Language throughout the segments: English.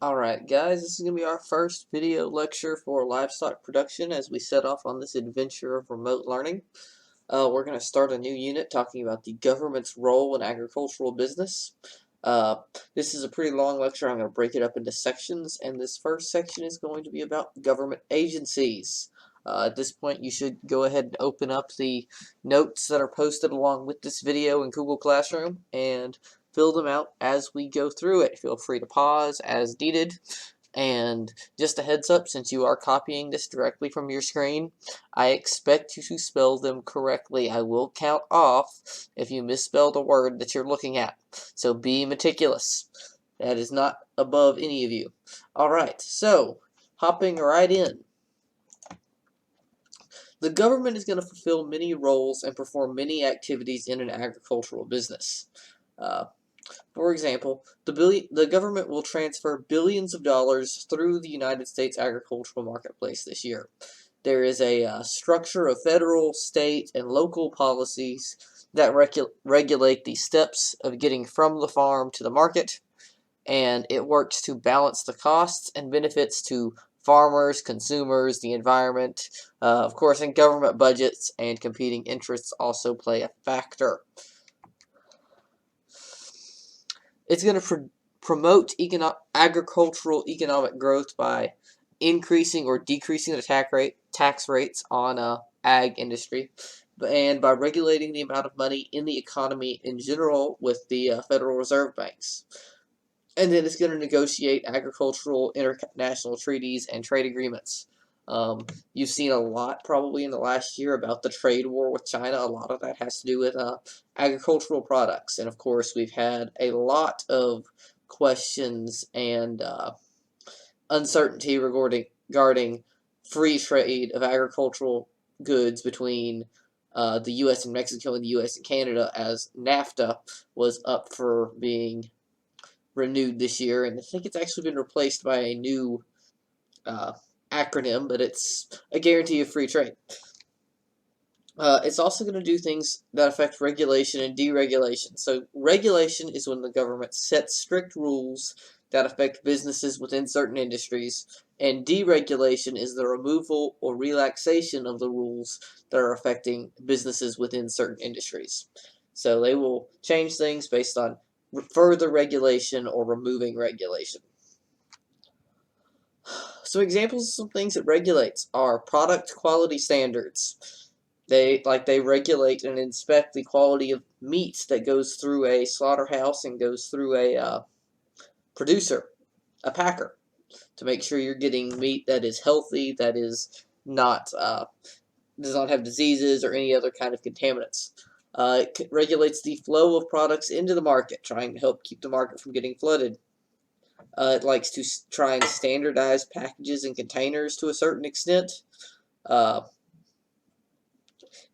Alright guys, this is going to be our first video lecture for livestock production as we set off on this adventure of remote learning. We're going to start a new unit talking about the government's role in agricultural business. Uh, this is a pretty long lecture. I'm going to break it up into sections, and this first section is going to be about government agencies. At this point, you should go ahead and open up the notes that are posted along with this video in Google Classroom and fill them out as we go through it. Feel free to pause as needed. And just a heads up, since you are copying this directly from your screen, I expect you to spell them correctly. I will count off if you misspell the word that you're looking at. So be meticulous. That is not above any of you. Alright, so hopping right in. The government is going to fulfill many roles and perform many activities in an agricultural business. For example, the government will transfer billions of dollars through the United States agricultural marketplace this year. There is a structure of federal, state, and local policies that regulate the steps of getting from the farm to the market, and it works to balance the costs and benefits to farmers, consumers, the environment. Of course, and government budgets and competing interests also play a factor. It's going to promote agricultural economic growth by increasing or decreasing the tax rates on ag industry, and by regulating the amount of money in the economy in general with the Federal Reserve banks. And then it's going to negotiate agricultural international treaties and trade agreements. You've seen a lot probably in the last year about the trade war with China. A lot of that has to do with agricultural products. And of course, we've had a lot of questions and uncertainty regarding free trade of agricultural goods between the U.S. and Mexico and the U.S. and Canada, as NAFTA was up for being renewed this year. And I think it's actually been replaced by a new acronym, but it's a guarantee of free trade. It's also going to do things that affect regulation and deregulation. So regulation is when the government sets strict rules that affect businesses within certain industries, and deregulation is the removal or relaxation of the rules that are affecting businesses within certain industries. So they will change things based on further regulation or removing regulation. So examples of some things it regulates are product quality standards. They regulate and inspect the quality of meat that goes through a slaughterhouse and goes through a producer, a packer, to make sure you're getting meat that is healthy, that is not does not have diseases or any other kind of contaminants. It regulates the flow of products into the market, trying to help keep the market from getting flooded. It likes to try and standardize packages and containers to a certain extent.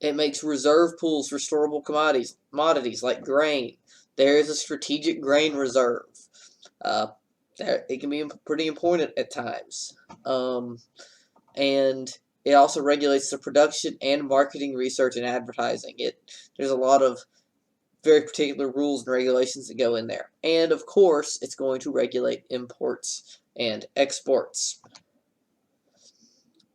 It makes reserve pools for storable commodities like grain. There is a strategic grain reserve. It can be pretty important at times. And it also regulates the production and marketing, research, and advertising. There's a lot of very particular rules and regulations that go in there. And of course, it's going to regulate imports and exports.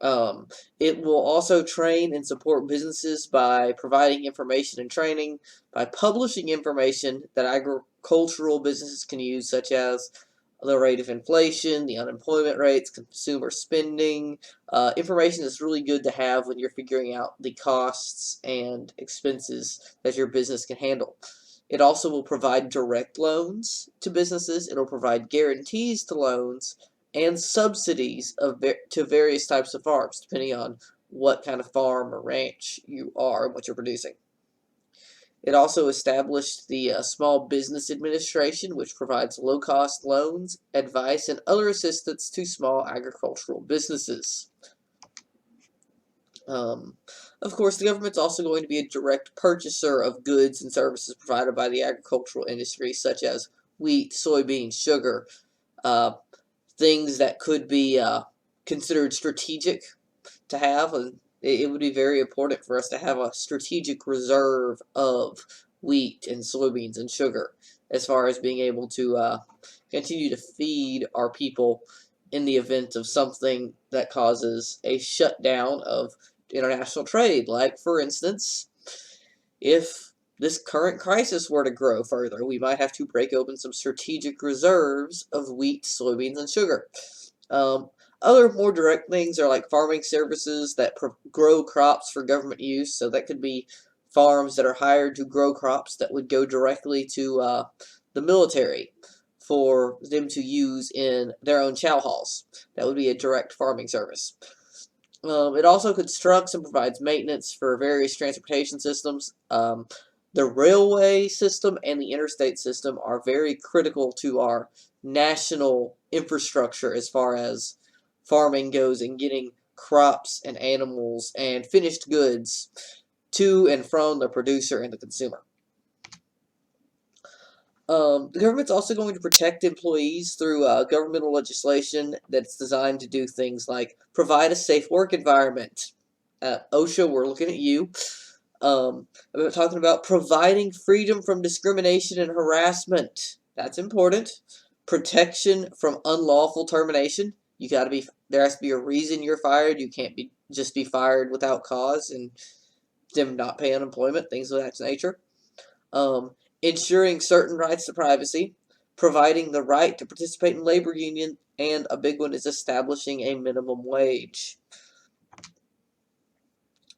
It will also train and support businesses by providing information and training, by publishing information that agricultural businesses can use, such as the rate of inflation, the unemployment rates, consumer spending. Information is really good to have when you're figuring out the costs and expenses that your business can handle. It also will provide direct loans to businesses. It'll provide guarantees to loans and subsidies to various types of farms, depending on what kind of farm or ranch you are and what you're producing. It also established the Small Business Administration, which provides low-cost loans, advice, and other assistance to small agricultural businesses. Of course, the government's also going to be a direct purchaser of goods and services provided by the agricultural industry, such as wheat, soybeans, sugar, things that could be considered strategic to have. It would be very important for us to have a strategic reserve of wheat and soybeans and sugar, as far as being able to continue to feed our people in the event of something that causes a shutdown of international trade. Like, for instance, if this current crisis were to grow further, we might have to break open some strategic reserves of wheat, soybeans, and sugar. Um, Other more direct things are like farming services that grow crops for government use. So that could be farms that are hired to grow crops that would go directly to the military for them to use in their own chow halls. That would be a direct farming service. It also constructs and provides maintenance for various transportation systems. The railway system and the interstate system are very critical to our national infrastructure as far as farming goes and getting crops and animals and finished goods to and from the producer and the consumer. The government's also going to protect employees through governmental legislation that's designed to do things like provide a safe work environment. OSHA, we're looking at you. I'm talking about providing freedom from discrimination and harassment. That's important. Protection from unlawful termination. There has to be a reason you're fired. You can't just be fired without cause and them not pay unemployment, things of that nature. Ensuring certain rights to privacy, providing the right to participate in labor union, and a big one is establishing a minimum wage.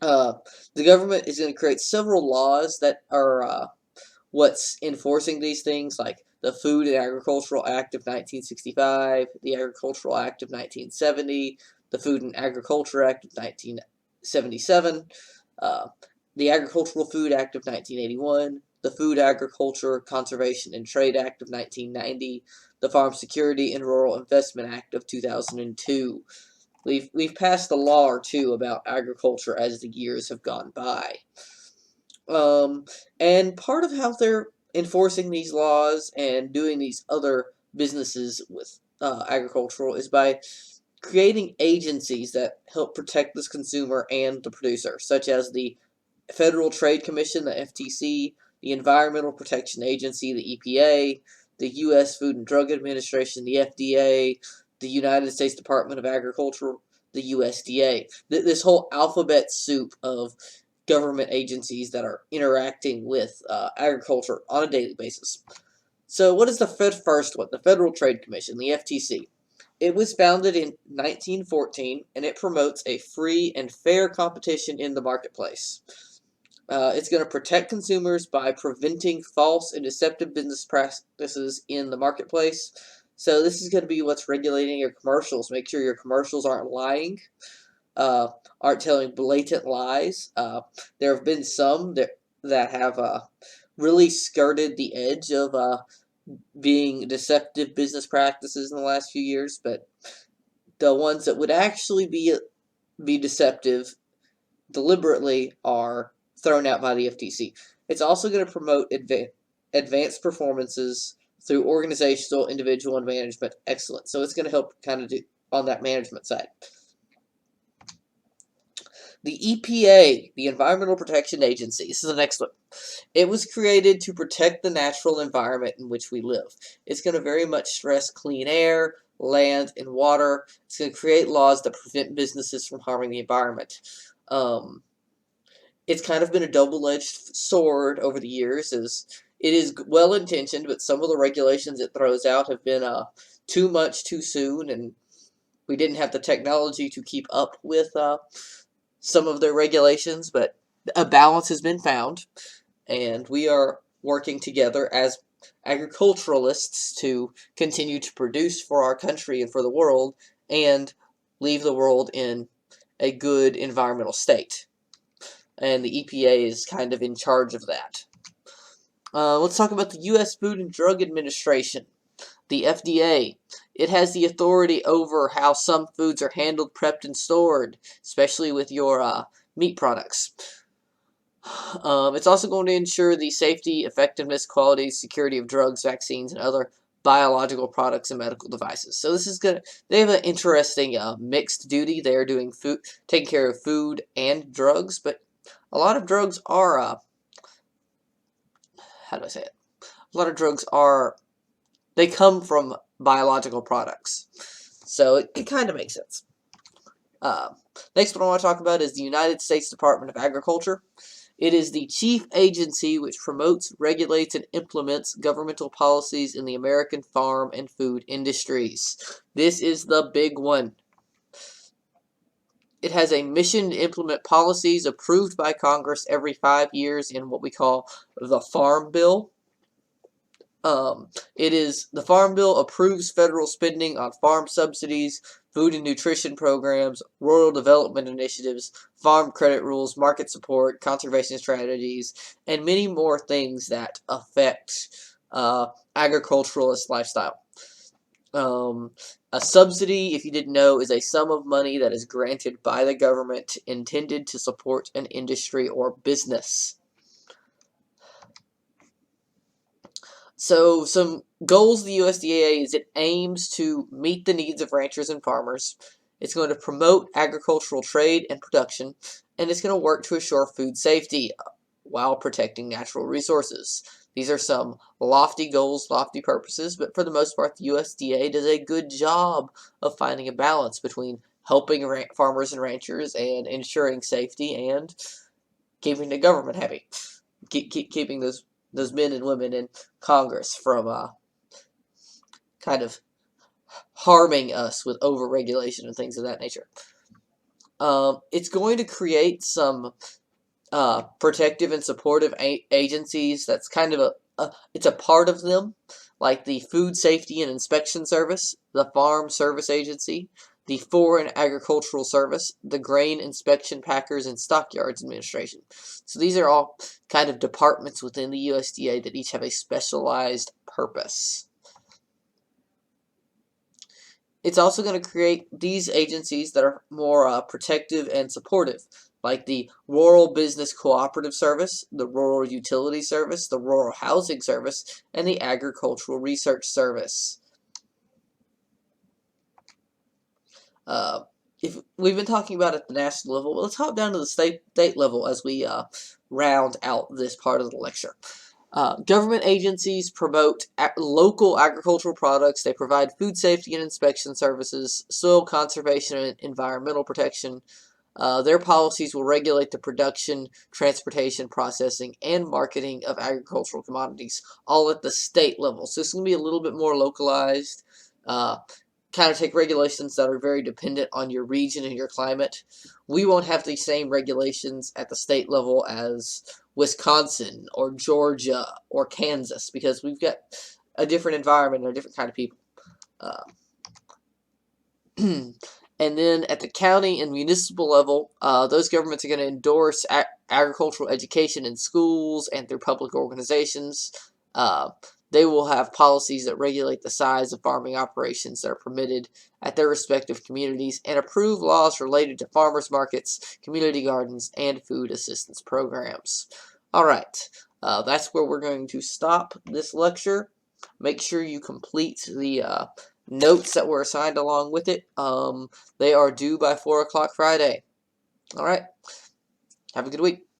The government is going to create several laws that are what's enforcing these things, like the Food and Agricultural Act of 1965, the Agricultural Act of 1970, the Food and Agriculture Act of 1977, the Agricultural Food Act of 1981, the Food, Agriculture, Conservation, and Trade Act of 1990, the Farm Security and Rural Investment Act of 2002. We've passed a law or two about agriculture as the years have gone by. And part of how they're enforcing these laws and doing these other businesses with agricultural is by creating agencies that help protect this consumer and the producer, such as the Federal Trade Commission, the FTC, the Environmental Protection Agency, the EPA, the U.S. Food and Drug Administration, the FDA, the United States Department of Agriculture, the USDA. This whole alphabet soup of government agencies that are interacting with agriculture on a daily basis. So what is the first one? The Federal Trade Commission, the FTC. It was founded in 1914, and it promotes a free and fair competition in the marketplace. It's going to protect consumers by preventing false and deceptive business practices in the marketplace. So this is going to be what's regulating your commercials. Make sure your commercials aren't lying, aren't telling blatant lies. There have been some that have really skirted the edge of being deceptive business practices in the last few years, but the ones that would actually be deceptive deliberately are thrown out by the FTC. It's also going to promote advanced performances through organizational, individual, and management excellence. So it's going to help kind of do on that management side. The EPA, the Environmental Protection Agency, this is the next one. It was created to protect the natural environment in which we live. It's going to very much stress clean air, land, and water. It's going to create laws that prevent businesses from harming the environment. It's kind of been a double-edged sword over the years, as it is well-intentioned, but some of the regulations it throws out have been too much too soon, and we didn't have the technology to keep up with some of their regulations, but a balance has been found, and we are working together as agriculturalists to continue to produce for our country and for the world, and leave the world in a good environmental state. And the EPA is kind of in charge of that. Let's talk about the U.S. Food and Drug Administration, the FDA. It has the authority over how some foods are handled, prepped, and stored, especially with your meat products. It's also going to ensure the safety, effectiveness, quality, security of drugs, vaccines, and other biological products and medical devices. So this is they have an interesting mixed duty. They're doing taking care of food and drugs, but a lot of drugs are, how do I say it? A lot of drugs are they come from biological products. So it kind of makes sense. Uh, Next one I want to talk about is the United States Department of Agriculture. It is the chief agency which promotes, regulates, and implements governmental policies in the American farm and food industries. This is the big one. It has a mission to implement policies approved by Congress every 5 years in what we call the Farm Bill. The Farm Bill approves federal spending on farm subsidies, food and nutrition programs, rural development initiatives, farm credit rules, market support, conservation strategies, and many more things that affect agriculturalist lifestyle. A subsidy, if you didn't know, is a sum of money that is granted by the government intended to support an industry or business. So some goals of the USDA is it aims to meet the needs of ranchers and farmers. It's going to promote agricultural trade and production, and it's going to work to assure food safety while protecting natural resources. These are some lofty goals, lofty purposes, but for the most part, the USDA does a good job of finding a balance between helping farmers and ranchers and ensuring safety and keeping the government happy, keeping those men and women in Congress from kind of harming us with overregulation and things of that nature. It's going to create some protective and supportive agencies. That's kind of it's a part of them, like the Food Safety and Inspection Service, the Farm Service Agency, the Foreign Agricultural Service, the Grain Inspection Packers and Stockyards Administration. So these are all kind of departments within the USDA that each have a specialized purpose. It's also going to create these agencies that are more protective and supportive, like the Rural Business Cooperative Service, the Rural Utility Service, the Rural Housing Service, and the Agricultural Research Service. If we've been talking about at the national level, well, let's hop down to the state level as we round out this part of the lecture. Government agencies promote local agricultural products. They provide food safety and inspection services, soil conservation and environmental protection. Their policies will regulate the production, transportation, processing, and marketing of agricultural commodities, all at the state level. So it's going to be a little bit more localized. Kind of take regulations that are very dependent on your region and your climate. We won't have the same regulations at the state level as Wisconsin or Georgia or Kansas because we've got a different environment and a different kind of people. And then at the county and municipal level, those governments are going to endorse agricultural education in schools and through public organizations. They will have policies that regulate the size of farming operations that are permitted at their respective communities and approve laws related to farmers markets, community gardens, and food assistance programs. All right, that's where we're going to stop this lecture. Make sure you complete the notes that were assigned along with it. They are due by 4 o'clock Friday. All right, have a good week.